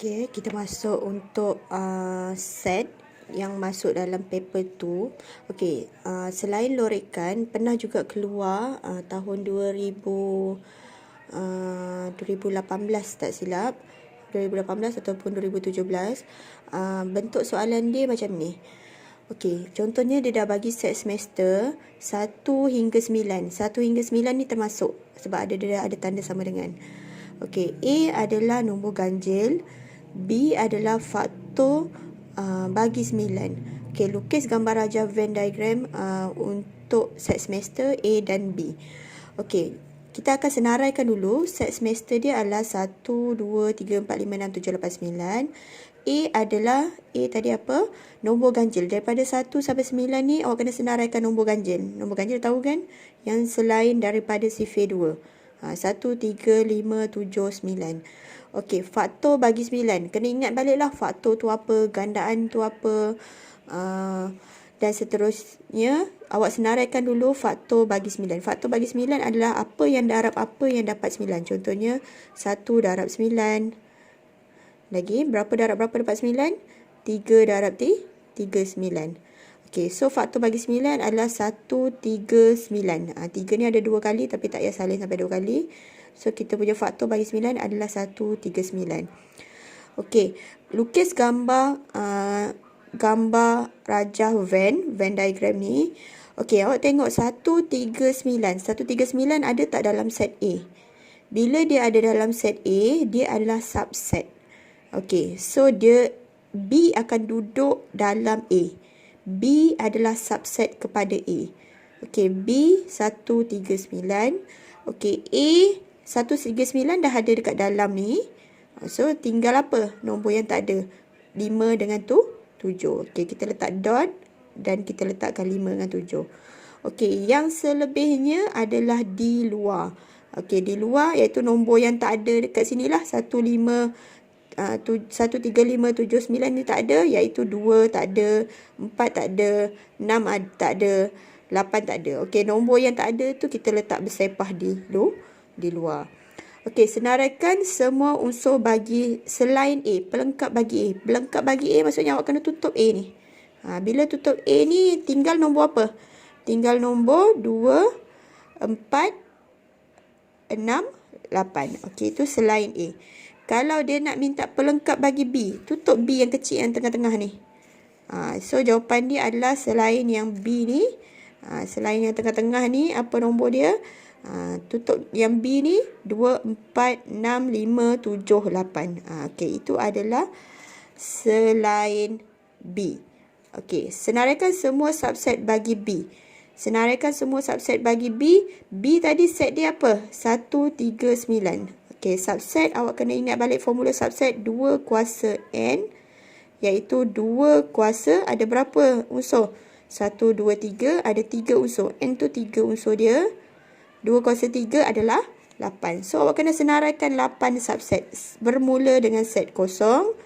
Okey, kita masuk untuk set yang masuk dalam paper tu. Okey, selain lorekan, pernah juga keluar tahun 2018 tak silap. 2018 ataupun 2017. Bentuk soalan dia macam ni. Okey, contohnya dia dah bagi set semester 1 hingga 9. 1 hingga 9 ni termasuk sebab dia ada tanda sama dengan. Okey, A adalah nombor ganjil, B adalah faktor bagi 9. Okey, lukis gambar rajah Venn diagram untuk set semester A dan B. Okey, kita akan senaraikan dulu. Set semester dia adalah 1, 2, 3, 4, 5, 6, 7, 8, 9. A adalah, A tadi apa? Nombor ganjil. Daripada 1 sampai 9 ni, awak kena senaraikan nombor ganjil. Nombor ganjil tahu kan? Yang selain daripada sifir 2. 1, 3, 5, 7, 9. Okey, faktor bagi 9. Kena ingat baliklah faktor tu apa, gandaan tu apa. Dan seterusnya, awak senaraikan dulu faktor bagi 9. Faktor bagi 9 adalah apa yang darab apa yang dapat 9. Contohnya, 1 darab 9. Lagi, berapa darab berapa dapat 9? 3 darab 3, 9. Okey, so faktor bagi 9 adalah 1, 3, 9. 3 ni ada 2 kali tapi tak payah salin sampai 2 kali. So, kita punya faktor bagi 9 adalah 1, 3, 9. Okey, lukis gambar rajah Venn diagram ni. Okey, awak tengok 1, 3, 9. 1, 3, 9 ada tak dalam set A? Bila dia ada dalam set A, dia adalah subset. Okey, so B akan duduk dalam A. B adalah subset kepada A. Okey, B 1, 3, 9. Okey, A 1, 3, 9 dah ada dekat dalam ni. So, tinggal apa? Nombor yang tak ada. 5 dengan 7. Okey, kita letak dot dan kita letakkan 5 dengan 7. Okey, yang selebihnya adalah di luar. Okey, di luar iaitu nombor yang tak ada dekat sinilah. 1, 3, 5, 7, 9 ni tak ada, iaitu 2 tak ada, 4 tak ada, 6 tak ada, 8 tak ada. Okey, nombor yang tak ada tu kita letak bersepah di luar. Okey, senaraikan semua unsur bagi selain A, pelengkap bagi A. Pelengkap bagi A maksudnya awak kena tutup A ni. Bila tutup A ni tinggal nombor apa? Tinggal nombor 2, 4, 6, 8. Okey, itu selain A. Kalau dia nak minta pelengkap bagi B, tutup B yang kecil yang tengah-tengah ni. So, jawapan dia adalah selain yang B ni. Selain yang tengah-tengah ni, apa nombor dia? Tutup yang B ni 2, 4, 6, 5, 7, 8. Okey, itu adalah selain B. Okey, senaraikan semua subset bagi B. Senaraikan semua subset bagi B. B tadi set dia apa? 1, 3, 9. Okey, subset awak kena ingat balik formula subset 2 kuasa N, iaitu 2 kuasa ada berapa unsur? 1, 2, 3, ada 3 unsur. N tu 3 unsur dia. 2 kuasa 3 adalah 8. So, awak kena senaraikan 8 subset. Bermula dengan set kosong.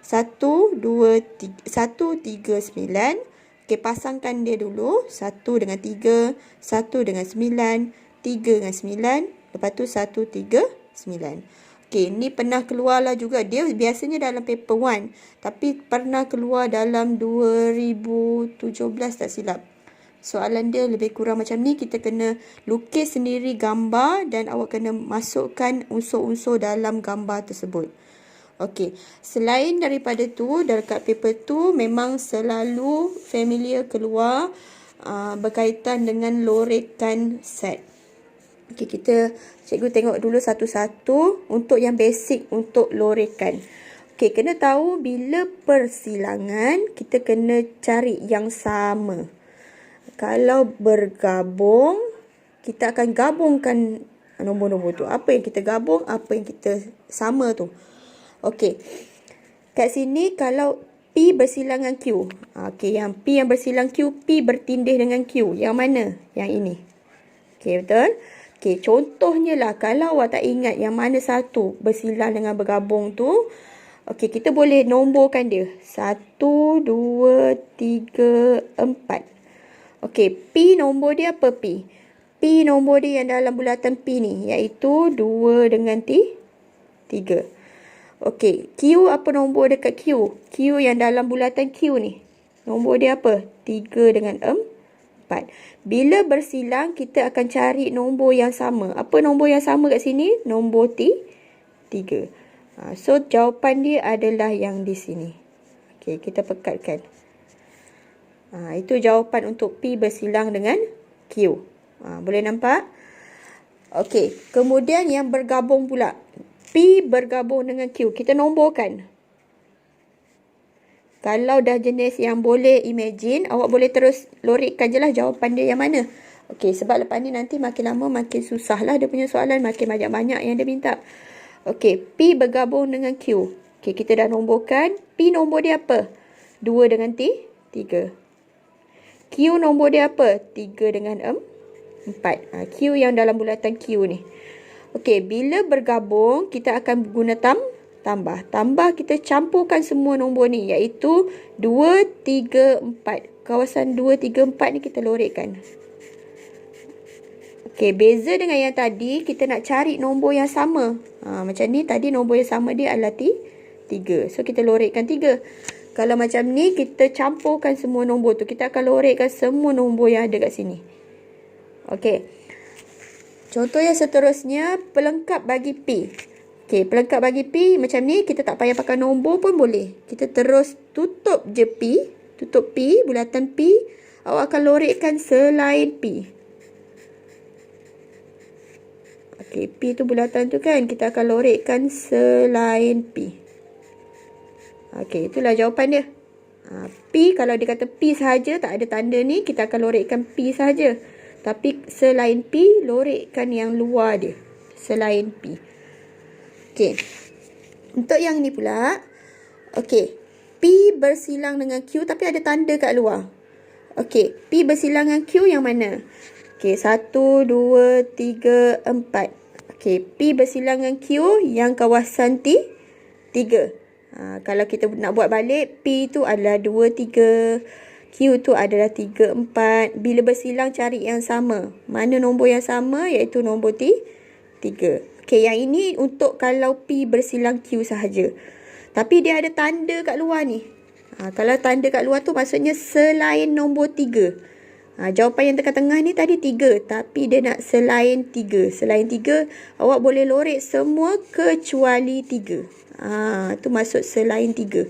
1, 2, 3, 1, 3, 9. Okey, pasangkan dia dulu. 1 dengan 3, 1 dengan 9, 3 dengan 9. Lepas tu 1, 3, 9. Okey, ni pernah keluarlah juga. Dia biasanya dalam paper 1. Tapi pernah keluar dalam 2017 tak silap. Soalan dia lebih kurang macam ni. Kita kena lukis sendiri gambar dan awak kena masukkan unsur-unsur dalam gambar tersebut. Okey, selain daripada tu, dekat paper tu memang selalu familiar keluar berkaitan dengan lorekan set. Okey, cikgu tengok dulu satu-satu untuk yang basic untuk lorekan. Okey, kena tahu bila persilangan kita kena cari yang sama. Kalau bergabung, kita akan gabungkan nombor-nombor tu. Apa yang kita gabung, apa yang kita sama tu. Okey, kat sini kalau P bersilangan Q. Okey, yang P yang bersilang Q, P bertindih dengan Q. Yang mana? Yang ini. Okey, betul? Okey, contohnya lah, kalau awak tak ingat yang mana satu bersilang dengan bergabung tu, okey, kita boleh nomborkan dia. 1, 2, 3, 4. Okey, P nombor dia apa P? P nombor dia yang dalam bulatan P ni, iaitu 2 dengan 3. Okey, Q apa nombor dekat Q? Q yang dalam bulatan Q ni. Nombor dia apa? 3 dengan 4. Bila bersilang, kita akan cari nombor yang sama. Apa nombor yang sama kat sini? Nombor 3. So, jawapan dia adalah yang di sini. Okey, kita pekatkan. Itu jawapan untuk P bersilang dengan Q. Boleh nampak? Okey, kemudian yang bergabung pula. P bergabung dengan Q. Kita nomborkan. Kalau dah jenis yang boleh imagine, awak boleh terus lorekkan je lah jawapan dia yang mana. Okey, sebab lepas ni nanti makin lama makin susah lah dia punya soalan. Makin banyak-banyak yang dia minta. Okey, P bergabung dengan Q. Okey, kita dah nomborkan. P nombor dia apa? 2 dengan 3. Q nombor dia apa? 3 dengan 4. Q yang dalam bulatan Q ni. Okey, bila bergabung, kita akan guna tambah. Tambah, kita campurkan semua nombor ni, iaitu 2, 3, 4. Kawasan 2, 3, 4 ni kita lorekkan. Okey, beza dengan yang tadi, kita nak cari nombor yang sama. Macam ni, tadi nombor yang sama dia adalah 3. So, kita lorekkan 3. Kalau macam ni, kita campurkan semua nombor tu. Kita akan lorekkan semua nombor yang ada kat sini. Okey. Contoh yang seterusnya, pelengkap bagi P. Okey, pelengkap bagi P macam ni, kita tak payah pakai nombor pun boleh. Kita terus tutup je P. Tutup P, bulatan P. Awak akan lorekkan selain P. Okey, P tu bulatan tu kan. Kita akan lorekkan selain P. Okey, itulah jawapan dia. P, kalau dia kata P sahaja, tak ada tanda ni, kita akan lorekkan P sahaja. Tapi selain P, lorekkan yang luar dia. Selain P. Okey. Untuk yang ni pula. Okey. P bersilang dengan Q tapi ada tanda kat luar. Okey. P bersilang dengan Q yang mana? Okey. 1, 2, 3, 4. Okey. P bersilang dengan Q yang kawasan 3. Kalau kita nak buat balik, P tu adalah 2, 3. Q tu adalah 3, 4. Bila bersilang, cari yang sama. Mana nombor yang sama? Iaitu nombor 3. Okey, yang ini untuk kalau P bersilang Q sahaja. Tapi dia ada tanda kat luar ni. Kalau tanda kat luar tu maksudnya selain nombor 3. Jawapan yang tengah-tengah ni tadi 3. Tapi dia nak selain 3. Selain 3, awak boleh lorek semua kecuali 3. Tu maksud selain 3.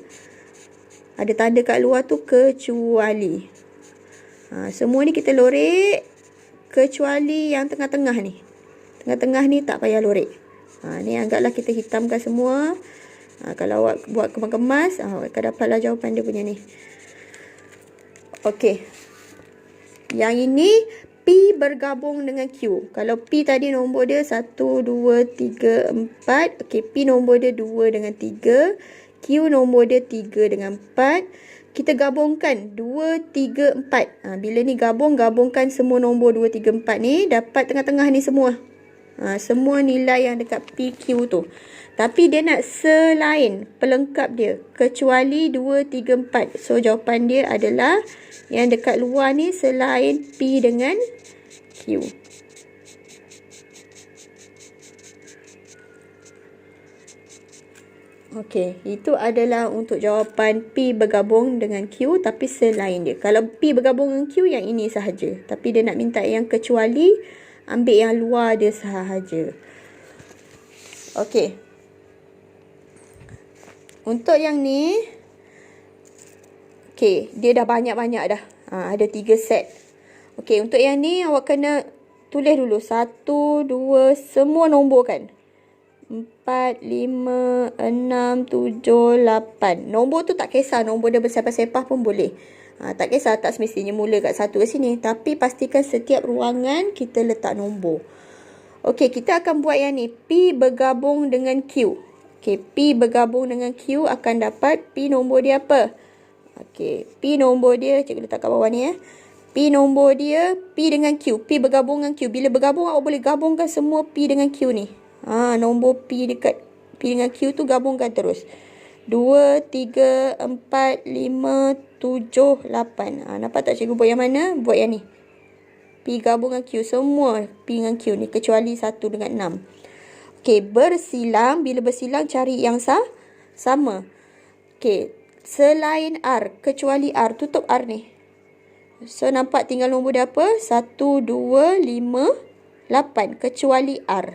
Ada tanda kat luar tu kecuali. Semua ni kita lorek kecuali yang tengah-tengah ni. Tengah-tengah ni tak payah lorek. Ni anggaplah kita hitamkan semua. Kalau awak buat kemas-kemas, awak akan dapatlah jawapan dia punya ni. Okey. Yang ini P bergabung dengan Q. Kalau P tadi nombor dia 1, 2, 3, 4. Okey, P nombor dia 2 dengan 3. Q nombor dia 3 dengan 4. Kita gabungkan 2, 3, 4. Bila ni gabungkan semua nombor 2, 3, 4 ni. Dapat tengah-tengah ni semua. Semua nilai yang dekat PQ tu. Tapi dia nak selain pelengkap dia. Kecuali 2, 3, 4. So jawapan dia adalah yang dekat luar ni selain P dengan Q. Okey, itu adalah untuk jawapan P bergabung dengan Q tapi selain dia. Kalau P bergabung dengan Q, yang ini sahaja. Tapi dia nak minta yang kecuali, ambil yang luar dia sahaja. Okey. Untuk yang ni, okey, dia dah banyak-banyak dah. Ada 3 set. Okey, untuk yang ni awak kena tulis dulu. 1, 2, semua nombor kan. 4, 5, 6, 7, 8. Nombor tu tak kisah. Nombor dia bersepah-sepah pun boleh. Tak kisah, tak semestinya mula kat 1 kat sini. Tapi pastikan setiap ruangan kita letak nombor. Okey, kita akan buat yang ni. P bergabung dengan Q. Okey, P bergabung dengan Q akan dapat P nombor dia apa? Okey, P nombor dia, cikgu letak kat bawah ni ya. P nombor dia, P dengan Q. P bergabung dengan Q. Bila bergabung, awak boleh gabungkan semua P dengan Q ni. Nombor P dekat P dengan Q tu gabungkan terus. 2, 3, 4, 5, 7, 8. Nampak tak cikgu buat yang mana? Buat yang ni. P gabung dengan Q. Semua P dengan Q ni. Kecuali 1 dengan 6. Okey, bersilang. Bila bersilang, cari yang Sama. Okey, selain R, kecuali R, tutup R ni. So, nampak tinggal nombor dia apa? 1, 2, 5, 8. Kecuali R.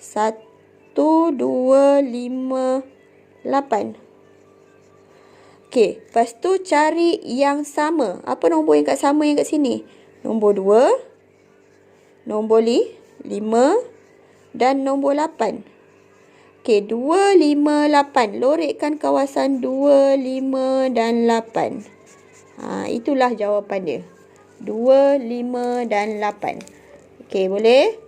1, 2, 5, 8. Okey, lepas tu cari yang sama. Apa nombor yang sama yang kat sini? Nombor 2, nombor 5 dan nombor 8. Okey, 2, 5, 8. Lorekkan kawasan 2, 5 dan 8. Itulah jawapan dia. 2, 5 dan 8. Okey, boleh?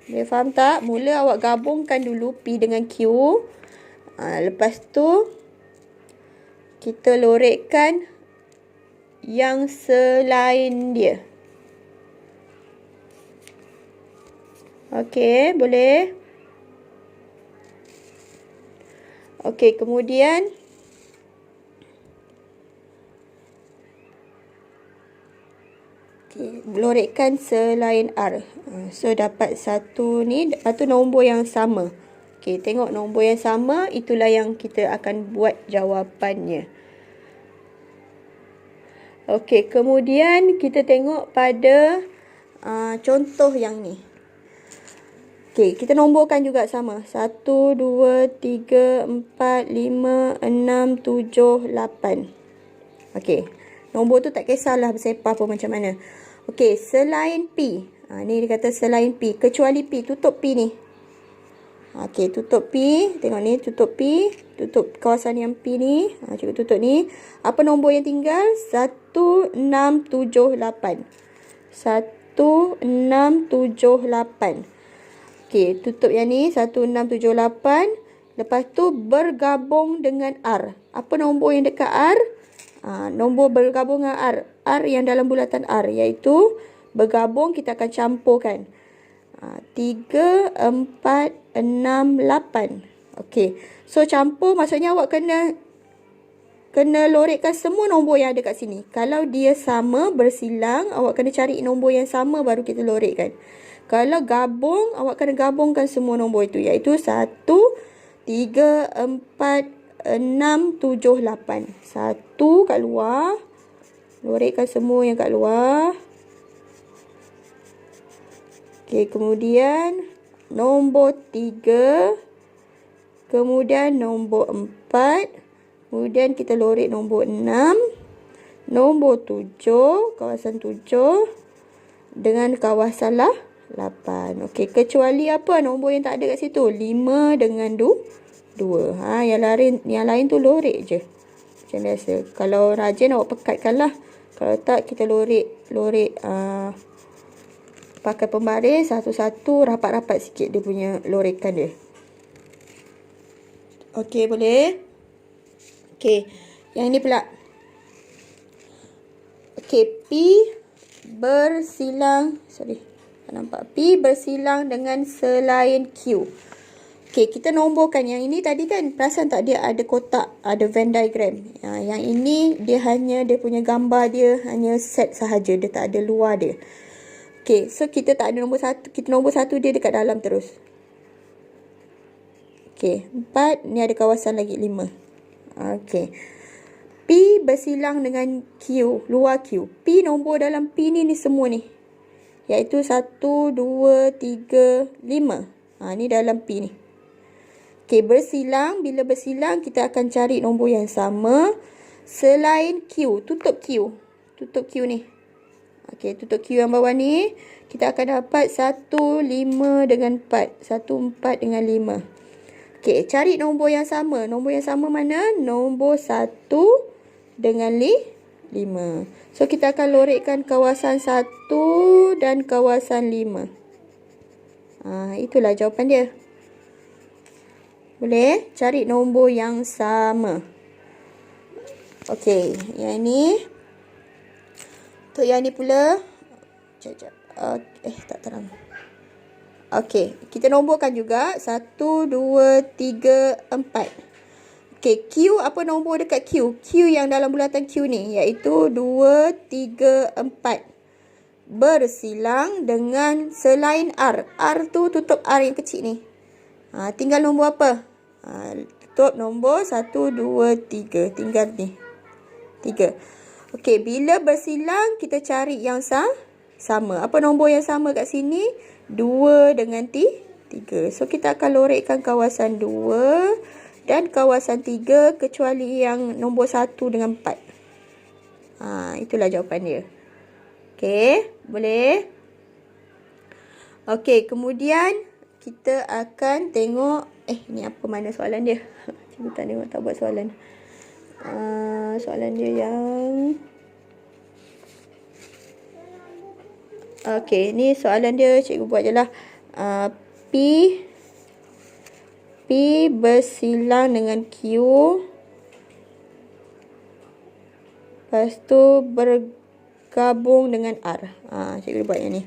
Boleh faham tak? Mula awak gabungkan dulu P dengan Q. Lepas tu, kita lorekkan yang selain dia. Okey, boleh? Okey, kemudian lorekkan selain R. So, dapat satu ni. Lepas tu nombor yang sama. Okey, tengok nombor yang sama. Itulah yang kita akan buat jawapannya. Okey, kemudian kita tengok pada contoh yang ni. Okey, kita nomborkan juga sama. 1, 2, 3, 4, 5, 6, 7, 8. Okey, nombor tu tak kisahlah bersepah pun macam mana. Okey, selain P. Ni dia kata selain P. Kecuali P. Tutup P ni. Okey, tutup P. Tengok ni, tutup P. Tutup kawasan yang P ni. Cuba tutup ni. Apa nombor yang tinggal? 1, 6, 7, 8. 1, 6, 7, 8. Okey, tutup yang ni. 1, 6, 7, 8. Lepas tu bergabung dengan R. Apa nombor yang dekat R? Nombor bergabung dengan R. R yang dalam bulatan R. Iaitu bergabung, kita akan campurkan. 3, 4, 6, 8. Okey. So, campur maksudnya awak kena lorekkan semua nombor yang ada kat sini. Kalau dia sama, bersilang, awak kena cari nombor yang sama baru kita lorekkan. Kalau gabung, awak kena gabungkan semua nombor itu. Iaitu 1, 3, 4, 6, 7, 8. 1 kat luar. Lorekkan semua yang kat luar. Okey, kemudian nombor 3. Kemudian nombor 4. Kemudian kita lorek nombor 6. Nombor 7. Kawasan 7. Dengan kawasan 8. Okey, kecuali apa? Nombor yang tak ada kat situ. 5 dengan 2. Yang lain tu lorek je. Macam biasa. Kalau rajin awak pekatkan lah. Kalau tak, kita lorek pakai pembaris satu-satu, rapat-rapat sikit dia punya lorekan dia. Okey, boleh? Okey, yang ni pula. Okey, P bersilang, tak nampak. P bersilang dengan selain Q. Okey, kita nomborkan. Yang ini tadi kan, perasan tak dia ada kotak, ada Venn diagram. Yang ini dia punya gambar dia hanya set sahaja, dia tak ada luar dia. Okey, so kita tak ada nombor 1. Kita nombor 1 dia dekat dalam terus. Okey, 4. Ni ada kawasan lagi 5. Okey. P bersilang dengan Q, luar Q. P nombor dalam P ni semua ni. Iaitu 1, 2, 3, 5. Ni dalam P ni. Okey, bersilang. Bila bersilang, kita akan cari nombor yang sama. Selain Q, tutup Q. Tutup Q ni. Okey, tutup Q yang bawah ni. Kita akan dapat 1, 5 dengan 4. 1, 4 dengan 5. Okey, cari nombor yang sama. Nombor yang sama mana? Nombor 1 dengan 5. So, kita akan lorekkan kawasan 1 dan kawasan 5. Itulah jawapan dia. Boleh? Cari nombor yang sama. Okey, yang ni. Untuk yang ni pula. Sekejap. Tak terang. Okey, kita nomborkan juga. 1, 2, 3, 4. Okey, Q, apa nombor dekat Q? Q yang dalam bulatan Q ni. Iaitu 2, 3, 4. Bersilang dengan selain R. R tu tutup R yang kecil ni. Tinggal nombor apa? tutup nombor 1, 2, 3. Tinggal ni. 3. Okey, bila bersilang kita cari yang sama. Apa nombor yang sama kat sini? 2 dengan 3. So kita akan lorekkan kawasan 2 dan kawasan 3 kecuali yang nombor 1 dengan 4. Itulah jawapan dia. Okey, boleh? Okey, kemudian kita akan tengok ni apa mana soalan dia? Cikgu tak tengok, tak buat soalan. Soalan dia yang okey, ni soalan dia cikgu buat je lah. P bersilang dengan Q. Lepas tu bergabung dengan R. Cikgu buat yang ni.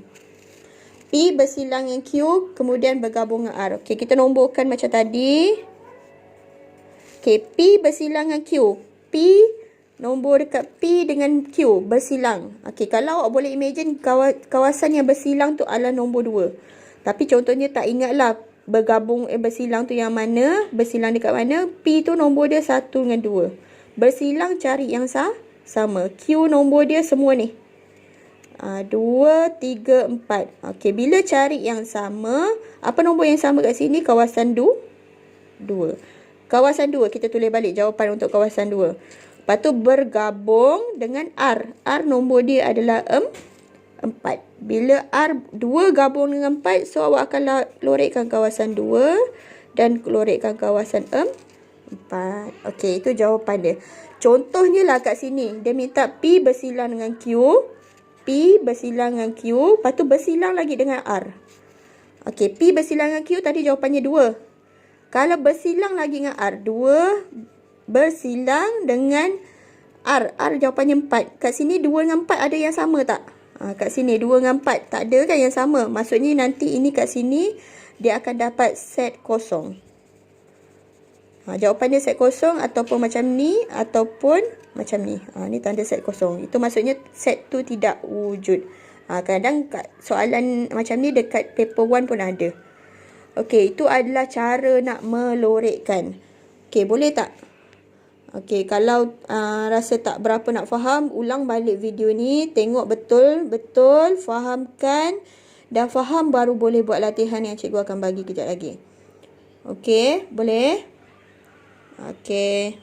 P bersilang dengan Q, kemudian bergabung dengan R. Okey, kita nomborkan macam tadi. Okey, P bersilang dengan Q. P, nombor dekat P dengan Q bersilang. Okey, kalau awak boleh imagine kawasan yang bersilang tu adalah nombor 2. Tapi contohnya tak ingatlah bersilang tu yang mana, bersilang dekat mana. P tu nombor dia 1 dengan 2. Bersilang cari yang sama. Q nombor dia semua ni. 2, 3, 4. Okey, bila cari yang sama, apa nombor yang sama kat sini? Kawasan 2. Kawasan 2, kita tulis balik jawapan untuk kawasan 2. Lepas tu bergabung dengan R. R nombor dia adalah 4. Bila R 2 gabung dengan 4, so awak akan lorekkan kawasan 2 dan lorekkan kawasan 4. Okey, itu jawapan dia. Contohnya lah kat sini, dia minta P bersilang dengan Q. P bersilang dengan Q, lepas tu bersilang lagi dengan R. Okey, P bersilang dengan Q tadi jawapannya 2. Kalau bersilang lagi dengan R, 2 bersilang dengan R. R jawapannya 4. Kat sini 2 dengan 4 ada yang sama tak? Kat sini 2 dengan 4 tak ada kan yang sama. Maksudnya nanti ini kat sini dia akan dapat set kosong. Jawapan dia set kosong ataupun macam ni ataupun macam ni. Ni tanda set kosong. Itu maksudnya set tu tidak wujud. Kadang kat soalan macam ni dekat paper 1 pun ada. Okey, itu adalah cara nak melorekkan. Okey, boleh tak? Okey, kalau rasa tak berapa nak faham, ulang balik video ni, tengok betul-betul, fahamkan dan faham baru boleh buat latihan yang cikgu akan bagi kejap lagi. Okey, boleh? Okey.